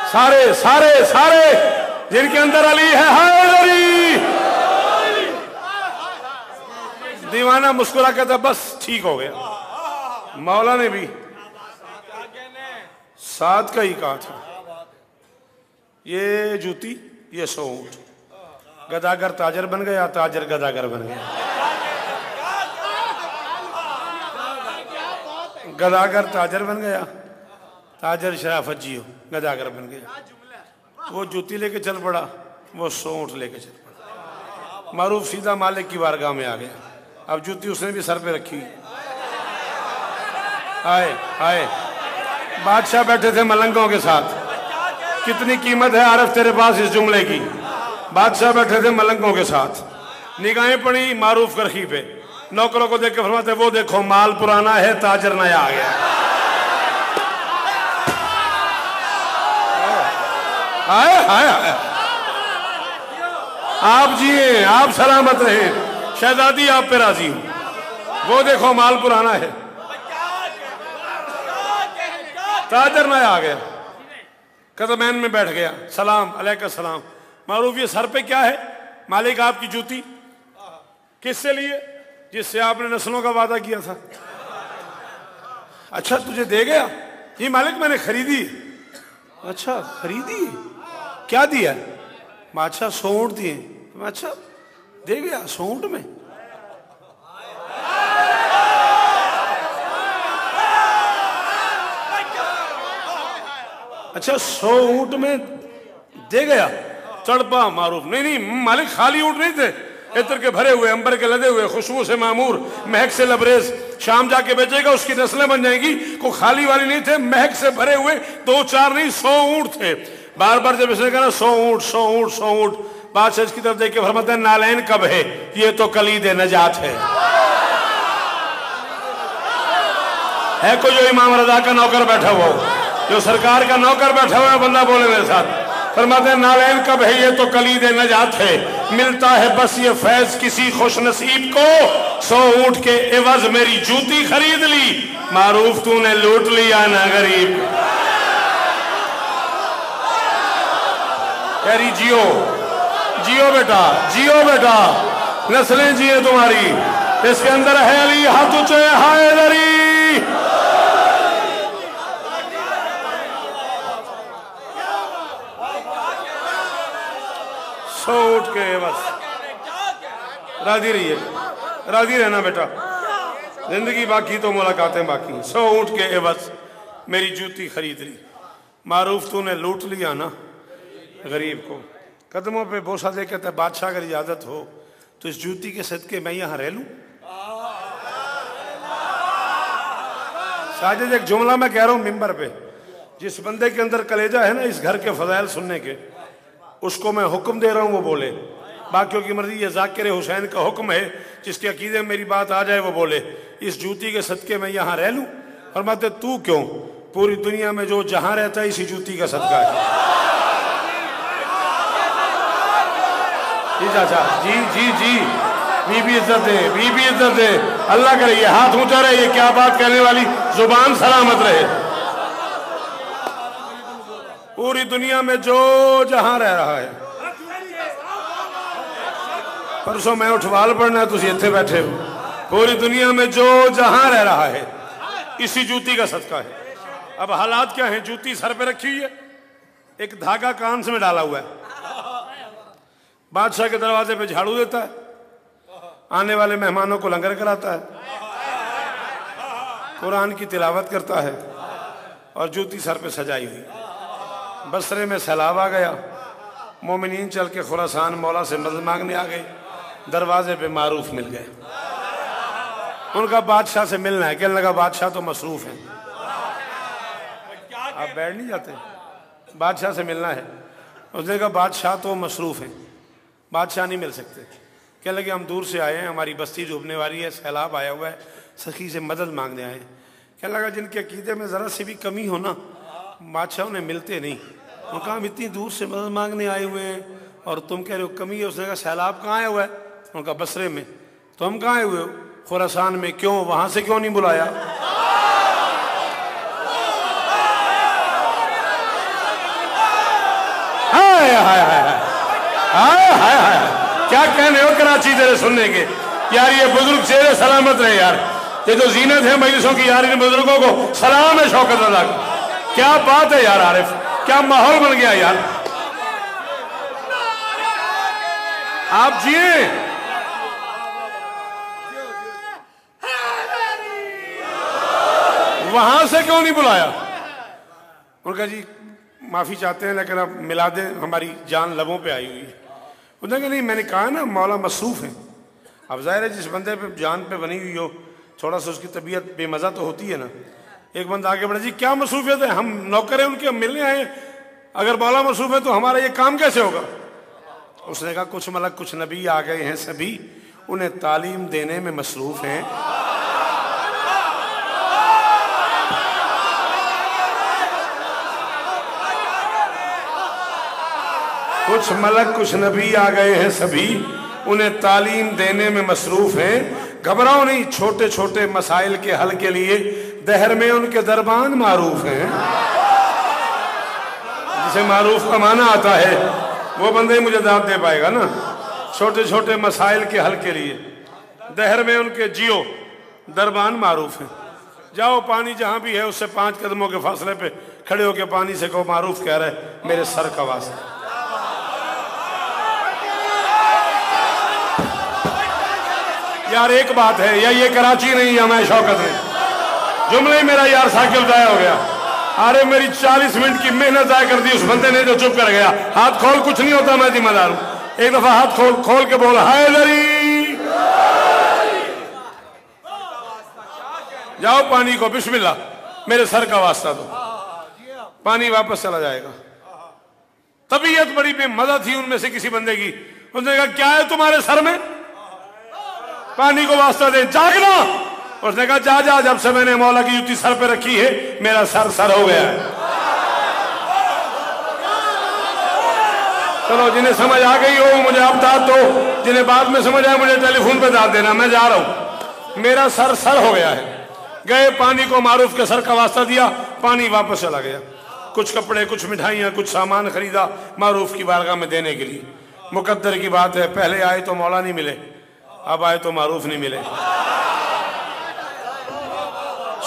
सारे सारे सारे जिनके अंदर अली है, हाय दरी। दीवाना मुस्कुरा कहता बस ठीक हो गया। मौला ने भी 7 का ही कहा था। ये जूती, ये 100 ऊँट। गदागर ताजर बन गया, ताजर गदागर बन गया। गदागर ताजर बन गया, ताजर शराफत जियो गदागर बन गया। वो जूती लेके चल पड़ा, वो सोंठ लेके चल पड़ा। मारूफ सीधा मालिक की बारगाह में आ गया। अब जूती उसने भी सर पे रखी। आए आए बादशाह बैठे थे मलंगों के साथ। कितनी कीमत है आरिफ तेरे पास इस जुमले की। बादशाह बैठे थे मलंगों के साथ, निगाहें पड़ी मारूफ करखी पे। नौकरों को देख के फरमाते वो देखो माल पुराना है, ताजर नया आ गया। आए आए आए आप जिए, आप सलामत रहे, शहजादी आप पे राजी हूं। वो देखो माल पुराना है, ताजर नया आ गया। कदमैन में बैठ गया, सलाम अलैका सलाम। मारूफ ये सर पे क्या है? मालिक आपकी जूती। किससे लिए? जिससे आपने नस्लों का वादा किया था। अच्छा तुझे दे गया? ये मालिक मैंने खरीदी। अच्छा खरीदी, क्या दिया? बादशाह सोंठ दिए। अच्छा दे गया सोंठ में? अच्छा 100 ऊंट में दे गया। तड़पा मारूफ, नहीं नहीं मालिक खाली ऊंट नहीं थे, इत्र के भरे हुए, अंबर के लदे हुए, खुशबू से मामूर, महक से लबरेज। शाम जाके बेचेगा, उसकी नस्लें बन जाएंगी। को खाली वाली नहीं थे, महक से भरे हुए 2-4 नहीं 100 ऊंट थे। बार बार जब इसने कहा 100 ऊंट 100 ऊंट 100 ऊंट, बादशाह इसकी तरफ देख के फरमाते हैं नालैन कब है? ये तो कलीद नजात है कोई जो इमाम रजा का नौकर बैठा हुआ हो, जो सरकार का नौकर बैठा हुआ है, बंदा बोले मेरे साथ। फरमाते हैं नालैन कब है? ये तो कलीद नजात है। मिलता है बस ये फैज किसी खुश नसीब को, 100 ऊंट के एवज मेरी जूती खरीद ली। मारूफ तूने लूट लिया ना गरीब। यारी जियो जियो बेटा, जियो बेटा, नस्लें जिए तुम्हारी। इसके अंदर है अली हाथ ऊंचे हाय दरी। उठ के बस राजी रहिए, राजी रहना बेटा, जिंदगी बाकी तो मुलाकातें बाकी। 100 ऊंट के एवज मेरी जूती खरीद ली। मारूफ तूने लूट लिया ना गरीब को। कदमों पे बोसा दे कहता है बादशाह अगर इजाजत हो तो इस जूती के सदके मैं यहां रह लूं। साजिद एक जुमला मैं कह रहा हूं मिंबर पे, जिस बंदे के अंदर कलेजा है ना इस घर के फजाइल सुनने के, उसको मैं हुक्म दे रहा हूं वो बोले। बाकियों की मर्जी। ये जाकिर हुसैन का हुक्म है, जिसके अकीदे में मेरी बात आ जाए वो बोले। इस जूती के सदके में यहां रह लूं? फरमाते तू क्यों, पूरी दुनिया में जो जहां रहता है इसी जूती का सदका है। जी चाचा, जी जी जी, बीबी इज्जत दे, बीबी इज्जत दे। अल्लाह करे ये हाथ ऊंचा रहे, ये क्या बात कहने वाली जुबान सलामत रहे। पूरी दुनिया में जो जहां रह रहा है। परसों मैं उठवाल पढ़ना, तुम इत्थे बैठे हो। पूरी दुनिया में जो जहां रह रहा है इसी जूती का सदका है। अब हालात क्या है? जूती सर पे रखी हुई है, एक धागा कान से में डाला हुआ है। बादशाह के दरवाजे पे झाड़ू देता है, आने वाले मेहमानों को लंगर कराता है, कुरान की तिलावत करता है और जूती सर पे सजाई हुई। बसरे में सैलाब आ गया, मोमिनीन चल के खुरासान मौला से मदद मांगने आ गए। दरवाजे पे मारूफ मिल गए, उनका बादशाह से मिलना है। कहने लगा बादशाह तो मसरूफ है, आप बैठ नहीं जाते, बादशाह से मिलना है। उसने कहा बादशाह तो मसरूफ है, बादशाह नहीं मिल सकते। कहने लगे हम दूर से आए हैं, हमारी बस्ती डूबने वाली है, सैलाब आया हुआ है, सखी से मदद मांगने आए। कहने लगा जिनके अकीदे में ज़रा सी भी कमी हो ना, बादशाह उन्हें मिलते नहीं। उनका हम इतनी दूर से मदद मांगने आए हुए हैं और तुम कह रहे हो कमी है। उसने कहा सैलाब कहाँ आया हुआ है? उनका बसरे में। तो हम कहाँ आए हुए हो? खुरासान में। क्यों, वहां से क्यों नहीं बुलाया? हाय हाय हाय हाय हाय हाय, क्या कहने हो कराची तेरे सुनने के। यार ये बुजुर्ग चेहरे सलामत रहे यार, ये जो जीनत है मजलिसों की यार, इन बुजुर्गों को सलाम है शौकत रजा। क्या बात है यार आरिफ, क्या माहौल बन गया यार। आप जिए। वहां से क्यों नहीं बुलाया? उनका जी माफी चाहते हैं लेकिन आप मिला दें, हमारी जान लबों पे आई हुई है। उन्होंने कहा नहीं, मैंने कहा ना मौला मसरूफ है। अब जाहिर है जिस बंदे पे जान पे बनी हुई हो, थोड़ा सा उसकी तबीयत बेमज़ा तो होती है ना। एक बंदा आगे बढ़ा, जी क्या मसरूफियत है? हम नौकर हैं उनके, हम मिलने आए। अगर मौला मसरूफ है तो हमारा ये काम कैसे होगा? उसने कहा कुछ मलक कुछ नबी आ गए हैं, सभी उन्हें तालीम देने में मसरूफ हैं। कुछ मलक कुछ नबी आ गए हैं, सभी उन्हें तालीम देने में मसरूफ हैं। घबराओ नहीं, छोटे छोटे मसाइल के हल के लिए दहर में उनके दरबान मारूफ हैं। जिसे मारूफ का माना आता है वो बंदे ही मुझे दाद दे पाएगा ना। छोटे छोटे मसाइल के हल के लिए दहर में उनके जियो दरबान मारूफ हैं। जाओ, पानी जहां भी है उससे 5 कदमों के फासले पे खड़े होकर पानी से कहो मारूफ कह रहे मेरे सर का वास्ता। यार एक बात है, या ये कराची नहीं या मैं शौकत नहीं, जुमले मेरा यार साकिब जाया हो गया। अरे मेरी 40 मिनट की मेहनत जाया कर दी उस बंदे ने जो चुप कर गया। हाथ खोल, कुछ नहीं होता, मैं जिम्मेदार हूं। एक दफा हाथ खोल खोल के बोल हैदरी। जाओ पानी को बिस्मिल्लाह, मेरे सर का वास्ता दो। पानी वापस चला जाएगा। तबीयत बड़ी बेमजा थी उनमें से किसी बंदे की। उसने कहा क्या है तुम्हारे सर में? पानी को वास्ता दे, जागना। उसने कहा जा जा, जब से मैंने मौला की जुती सर पे रखी है मेरा सर सर हो गया है। चलो जिन्हें समझ आ गई हो मुझे अब दाद दो, जिन्हें बाद में समझ आया मुझे टेलीफोन पे दाद देना। मैं जा रहा हूं, मेरा सर सर हो गया है। गए, पानी को मारूफ के सर का वास्ता दिया, पानी वापस चला गया। कुछ कपड़े, कुछ मिठाइयां, कुछ सामान खरीदा मारूफ की बारगाह में देने के लिए। मुकद्दर की बात है, पहले आए तो मौला नहीं मिले, अब आए तो मारूफ नहीं मिले।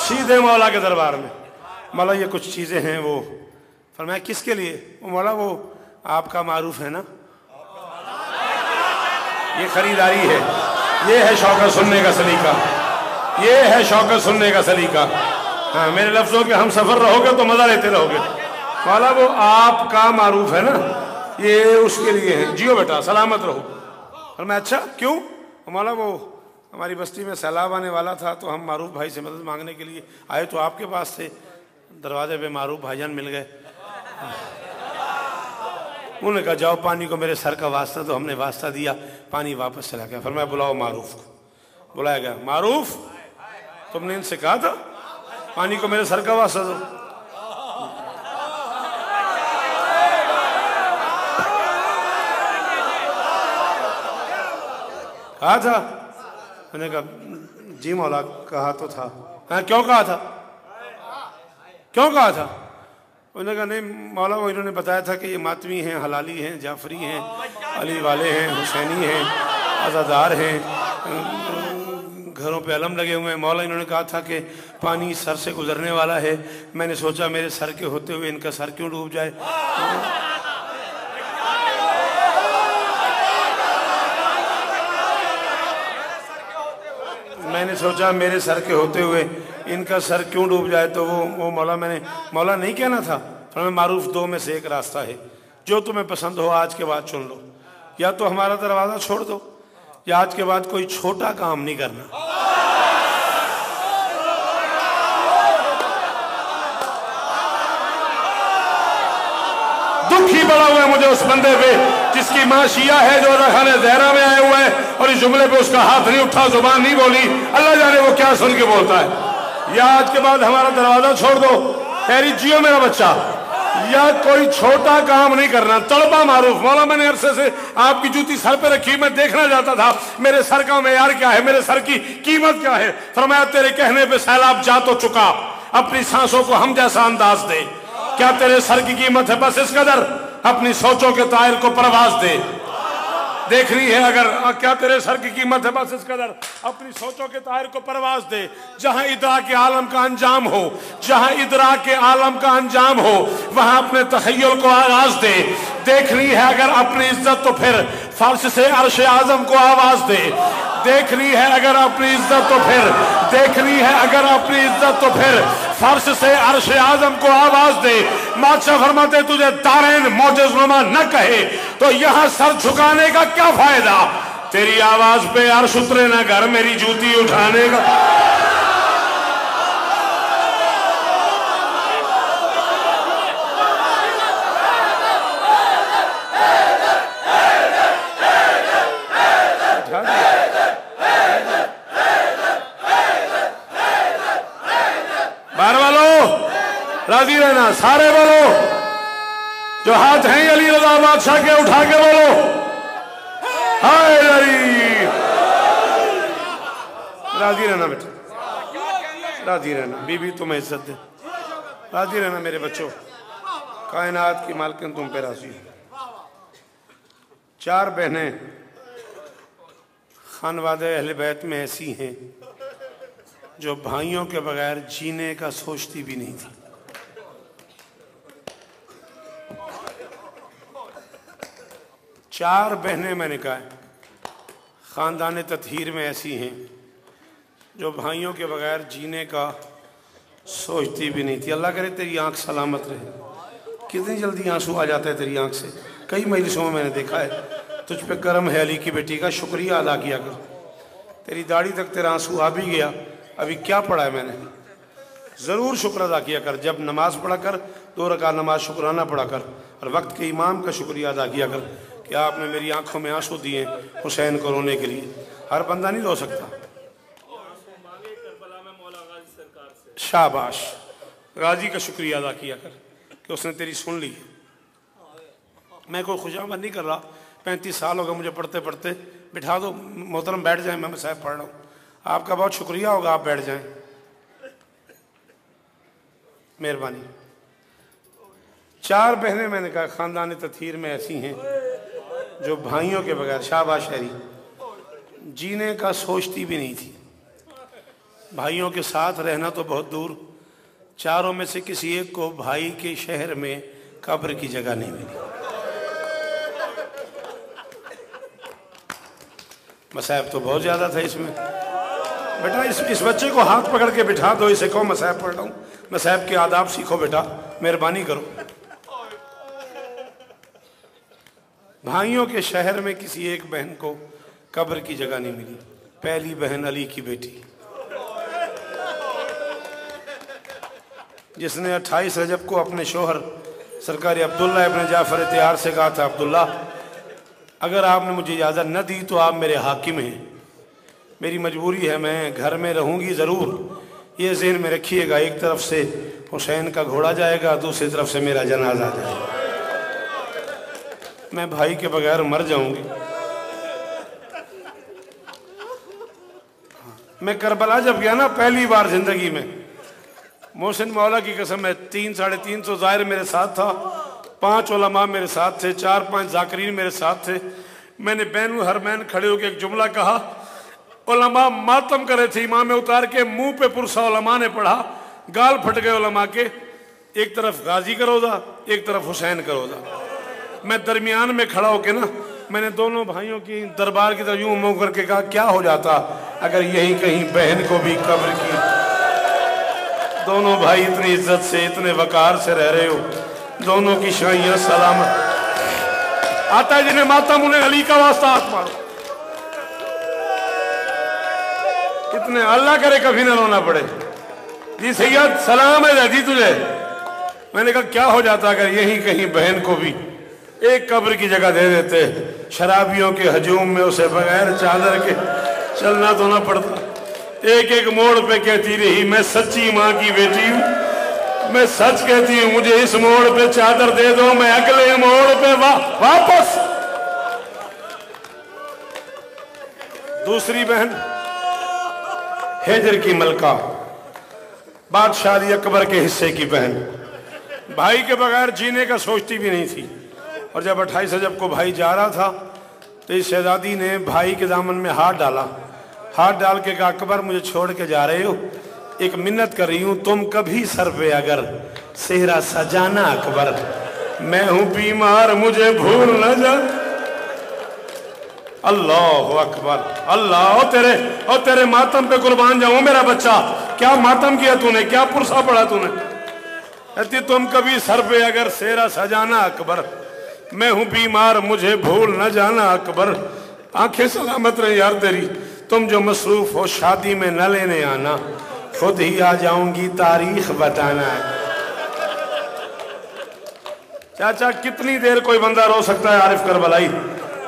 सीधे मौला के दरबार में, मौला ये कुछ चीजें हैं। वो फरमाया किसके लिए? वो मौला वो आपका मारूफ है ना, ये खरीदारी है। ये है शौकत सुनने का सलीका, ये है शौकत सुनने का सलीका। हाँ, मेरे लफ्जों के हम सफर रहोगे तो मजा लेते रहोगे। मौला वो आपका मारूफ है ना, ये उसके लिए है। जियो बेटा, सलामत रहो। और मैं अच्छा क्यों? मौला वो हमारी बस्ती में सैलाब आने वाला था तो हम मारूफ भाई से मदद मांगने के लिए आए तो आपके पास थे, दरवाजे पे मारूफ भाईजान मिल गए। उन्होंने कहा जाओ पानी को मेरे सर का वास्ता, तो हमने वास्ता दिया, पानी वापस चला गया। फिर मैं बुलाओ मारूफ को। बुलाया गया, मारूफ तुमने इनसे कहा था पानी को मेरे सर का वास्ता दो। कहा था? मैंने कहा जी मौला कहा तो था। हाँ क्यों कहा था? क्यों कहा था? उन्होंने कहा नहीं मौला वो इन्होंने बताया था कि ये मातमी हैं, हलाली हैं, जाफरी हैं, अली वाले हैं, हुसैनी हैं, आज़ादार हैं, घरों पे अलम लगे हुए हैं। मौला इन्होंने कहा था कि पानी सर से गुजरने वाला है। मैंने सोचा मेरे सर के होते हुए इनका सर क्यों डूब जाए। मैंने सोचा मेरे सर के होते हुए इनका सर क्यों डूब जाए। तो वो मौला मौला नहीं कहना था। फिर मैं मारूफ दो में से एक रास्ता है, जो तुम्हें पसंद हो आज के बाद चुन लो। या तो हमारा दरवाजा छोड़ दो, या आज के बाद कोई छोटा काम नहीं करना। दुख ही बड़ा हुआ है मुझे उस बंदे पे जिसकी मां शिया है, जो रखाने ज़हरा में आया हुआ है और इस जुमले पे उसका हाथ नहीं उठा, जुबान नहीं बोली। अल्लाह जाने वो क्या सुन के बोलता है। या आज के बाद हमारा दरवाजा छोड़ दो, खैरी जियो मेरा बच्चा, या कोई छोटा काम नहीं करना। तड़पा मारूफ, मौला मैंने अरसे से आपकी जूती सर पे रखी, मैं देखना चाहता था मेरे सर का मेयार क्या है, मेरे सर की कीमत क्या है। फरमाया तेरे कहने पे सैलाब जा तो चुका, अपनी सांसों को हम जैसा अंदाज दे। क्या तेरे सर की कीमत है बस इस कदर, अपनी सोचों के तायर को परवाज दे। देखनी है अगर क्या तेरे सर की कीमत है बस इस कदर, अपनी सोचों के तायर को परवाज दे। जहां इदरा के आलम का अंजाम हो, जहां इदरा के आलम का अंजाम हो, वहां अपने तखय्युल को आगाज दे। देखनी है अगर अपनी इज्जत तो फिर फर्श से अर्श आजम को आवाज दे। देखनी है अगर अपनी इज्जत तो फिर, देखनी है अगर अपनी इज्जत तो फिर फर्श से अर्श आजम को आवाज दे। बादशाह फरमाते तुझे दारैन मोजज़नुमा न कहे तो यहां सर झुकाने का क्या फायदा, तेरी आवाज पे अर्श उतरे ना घर मेरी जूती उठाने का। बाहर वालों राजी रहना, सारे बोलो, जो हाथ हैं अली रजा बादशाह के उठा के बोलो हाय अली। राजी रहना बेटा, राजी रहना, बीबी तुम्हें इज्जत दे, राजी रहना मेरे बच्चों, कायनात की मालकिन तुम पे राजी हो। 4 बहनें खानवादे अहले बैत में ऐसी हैं जो भाइयों के बगैर जीने का सोचती भी नहीं थी। चार बहनें मैंने कहा खानदान तत्हीर में ऐसी हैं जो भाइयों के बगैर जीने का सोचती भी नहीं थी। अल्लाह करे तेरी आंख सलामत रहे। कितनी जल्दी आंसू आ जाते हैं तेरी आंख से, कई मजलिसों में मैंने देखा है। तुझ पे करम है अली की बेटी का, शुक्रिया अदा किया कर। तेरी दाढ़ी तक तेरा आंसू आ भी गया, अभी क्या पढ़ा है मैंने, ज़रूर शुक्र अदा किया कर। जब नमाज पढ़ा कर 2 रकात नमाज शुक्राना पढ़ा कर, और वक्त के इमाम का शुक्रिया अदा किया कर कि आपने मेरी आंखों में आंसू दिए हुसैन को रोने के लिए। हर बंदा नहीं रो सकता। शाबाश, गाजी का शुक्रिया अदा किया कर कि उसने तेरी सुन ली। मैं कोई खुशामद नहीं कर रहा, 35 साल हो गए मुझे पढ़ते पढ़ते। बिठा दो मोहतरम, बैठ जाए, मैं साहब पढ़ रहा हूँ। आपका बहुत शुक्रिया होगा, आप बैठ जाएं, मेहरबानी। 4 बहनें मैंने कहा खानदान तत्हीर में ऐसी हैं जो भाइयों के बगैर, शाबाश शहरी, जीने का सोचती भी नहीं थी। भाइयों के साथ रहना तो बहुत दूर, चारों में से किसी एक को भाई के शहर में कब्र की जगह नहीं मिली। मसाइब तो बहुत ज्यादा था इसमें। बेटा इस बच्चे को हाथ पकड़ के बिठा दो, इसे कहो मसाइब पढ़ रहा हूँ, मसाइब के आदाब सीखो बेटा, मेहरबानी करो। भाइयों के शहर में किसी एक बहन को कब्र की जगह नहीं मिली। पहली बहन अली की बेटी, जिसने 28 रजब को अपने शोहर सरकार अब्दुल्ला इब्न जाफर तैयार से कहा था, अब्दुल्ला अगर आपने मुझे इजाज़त न दी तो आप मेरे हाकिम हैं, मेरी मजबूरी है, मैं घर में रहूंगी ज़रूर। ये ज़हन में रखिएगा, एक तरफ से हुसैन का घोड़ा जाएगा, दूसरी तरफ से मेरा जनाजा जाएगा, मैं भाई के बगैर मर जाऊंगी। मैं करबला जब गया ना पहली बार जिंदगी में, मोहसिन मौला की कसम है, 300-350 ज़ाहिर मेरे साथ था, 5 उलमा मेरे साथ थे, 4-5 जाकरीन मेरे साथ थे। मैंने बैनुल हरमैन खड़े होकर एक जुमला कहा, उलमा मातम करे थे, इमाम उतार के मुंह पे पुरसा उलमा ने पढ़ा, गाल फट गए उलमा के। एक तरफ गाजी का रोजा, एक तरफ हुसैन का रोजा। मैं दरमियान में खड़ा होके ना, मैंने दोनों भाइयों की दरबार की तरफ यूं मुंह करके कहा, क्या हो जाता अगर यहीं कहीं बहन को भी कब्र की। दोनों भाई इतनी इज्जत से, इतने वकार से रह रहे हो, दोनों की शाइयां सलामत। आता है जिन्हें मातम उन्हें अली का वास्ता हाथ मारो। इतने अल्लाह करे कभी ना रोना पड़े। जी सैयद सलाम है जी तुझे। मैंने कहा क्या हो जाता अगर यहीं कहीं बहन को भी एक कब्र की जगह दे देते। शराबियों के हजूम में उसे बगैर चादर के चलना तो ना पड़ता। एक एक मोड़ पे कहती रही, मैं सच्ची माँ की बेटी हूँ, मैं सच कहती हूँ, मुझे इस मोड़ पे चादर दे दो, मैं अगले मोड़ पे वापस। दूसरी बहन हैदर की मलका, बादशाह अली अकबर के हिस्से की बहन, भाई के बगैर जीने का सोचती भी नहीं थी। और जब 28 रजब को भाई जा रहा था तो इस शहजादी ने भाई के दामन में हाथ डाला। हाथ डाल के कहा, अकबर मुझे छोड़ के जा रहे हो, एक मिन्नत कर रही हूं, तुम कभी सर पे अगर सेहरा सजाना अकबर, मैं हूं बीमार मुझे भूल न जा। अल्लाह अकबर, अल्लाह। ओ तेरे मातम पे कुर्बान जाऊं मेरा बच्चा। क्या मातम किया तूने, क्या पुरसा पड़ा तूने। कहती तुम कभी सर पे अगर सेरा सजाना अकबर, मैं हूं बीमार मुझे भूल न जाना अकबर। आंखें सलामत रहे यार तेरी। तुम जो मसरूफ हो शादी में न लेने आना, खुद ही आ जाऊंगी तारीख बताना है। चाचा कितनी देर कोई बंदा रो सकता है आरिफ करबलाई।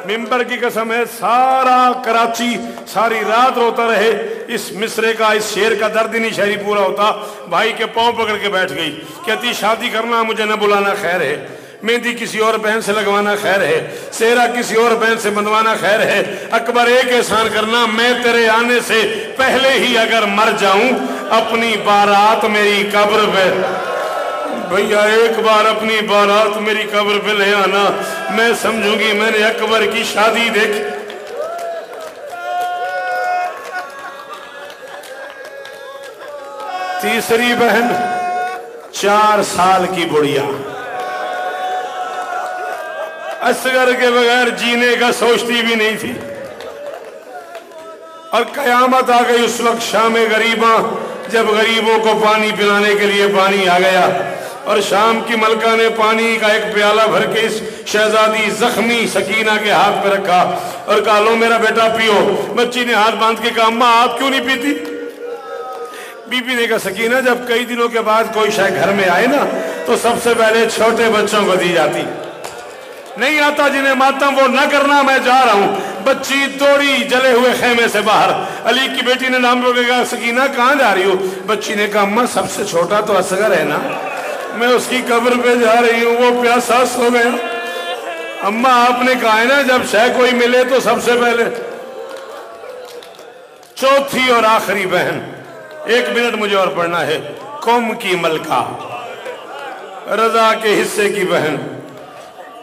मिंबर की कसम है सारा कराची सारी रात रोता रहे। इस मिसरे का, इस शेर का दर्द ही नहीं शायरी पूरा होता। भाई के पांव पकड़ के बैठ गई। कहती शादी करना मुझे न बुलाना खैर है, मेहंदी किसी और बहन से लगवाना खैर है, सेहरा किसी और बहन से बंधवाना खैर है। अकबर एक एहसान करना, मैं तेरे आने से पहले ही अगर मर जाऊं, अपनी बारात मेरी कब्र पे, भैया एक बार अपनी बारात मेरी कब्र पे ले आना, मैं समझूंगी मैंने अकबर की शादी देखी। तीसरी बहन 4 साल की बुढ़िया, असगर के बगैर जीने का सोचती भी नहीं थी। और कयामत आ गई उस वक्त शाम गरीबा, जब गरीबों को पानी पिलाने के लिए पानी आ गया। और शाम की मलका ने पानी का एक प्याला भर के इस शहजादी जख्मी सकीना के हाथ पे रखा और कहा लो मेरा बेटा पियो। बच्ची ने हाथ बांध के कहा अम्मा आप क्यों नहीं पीती। बीबी ने कहा सकीना जब कई दिनों के बाद कोई शायद घर में आए ना, तो सबसे पहले छोटे बच्चों को दी जाती। नहीं आता जिन्हें मातम वो न करना, मैं जा रहा हूं। बच्ची दौड़ी जले हुए खेमे से बाहर। अली की बेटी ने नाम रोके कहा सकीना कहां जा रही हो। बच्ची ने कहा अम्मा सबसे छोटा तो असगर है ना, मैं उसकी कब्र पे जा रही हूँ, वो प्यासा सो गया। अम्मा आपने कहा है ना जब शायद कोई मिले तो सबसे पहले। चौथी और आखिरी बहन, 1 मिनट मुझे और पढ़ना है। कौम की मलका, रजा के हिस्से की बहन,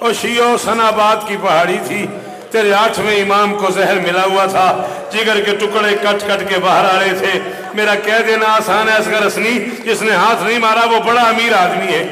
और शियो सनाबाद की पहाड़ी थी। तेरे 8वें इमाम को जहर मिला हुआ था, जिगर के टुकड़े कट कट के बाहर आ रहे थे। मेरा कह देना आसान है असगर हसनी, जिसने हाथ नहीं मारा वो बड़ा अमीर आदमी है।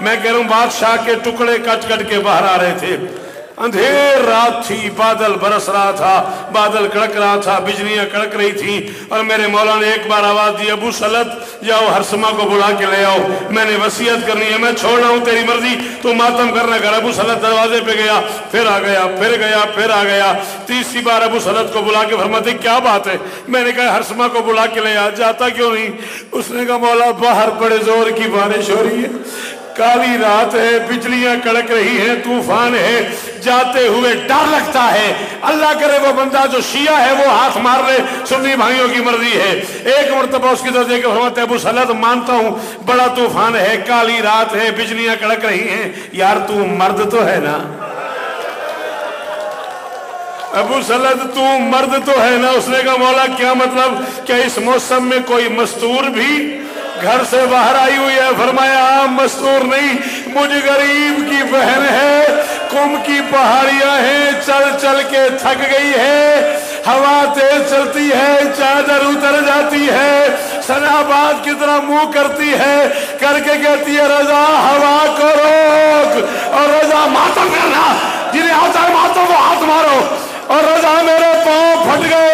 मैं कह रहा हूं बादशाह के टुकड़े कट कट के बाहर आ रहे थे। अंधेर रात थी, बादल बरस रहा था, बादल कड़क रहा था, बिजलियां कड़क रही थी। और मेरे मौला ने एक बार आवाज दी अबू सलत जाओ हरसमा को बुला के ले आओ, मैंने वसीयत करनी है, मैं छोड़ रहा हूं तेरी मर्जी, तू मातम करना कर। अबू सलत दरवाजे पे गया, फिर आ गया, फिर गया, फिर आ गया। तीसरी बार अबू सलत को बुला के फरमाते क्या बात है। मैंने कहा हरसमा को बुला के ले आ। जाता क्यों नहीं। उसने कहा मौला बाहर बड़े जोर की बारिश हो रही है, काली रात है, बिजलियां कड़क रही हैं, तूफान है, जाते हुए डर लगता है। अल्लाह करे वो बंदा जो शिया है वो हाथ मार ले, सुन्नी भाइयों की मर्जी है। एक मरतबा उसकी तरफ देख फरमाते अबू सलत मानता हूं बड़ा तूफान है, काली रात है, बिजलियां कड़क रही हैं, यार तू मर्द तो है ना। अबू सलत तू मर्द तो है ना। उसने कहा मौला क्या मतलब, क्या इस मौसम में कोई मस्तूर भी घर से बाहर आई हुई है। फरमाया आम मस्तूर नहीं, मुझ गरीब की बहन है, कुम की पहाड़ियां हैं, चल चल के थक गई है, हवा तेज चलती है, चादर उतर जाती है, सनाबाद की तरह मुंह करती है, करके कहती है रजा हवा को रोक और रजा मातम करना, जिन्हें आता है मातम वो हाथ मारो। और रजा मेरे पांव फट गए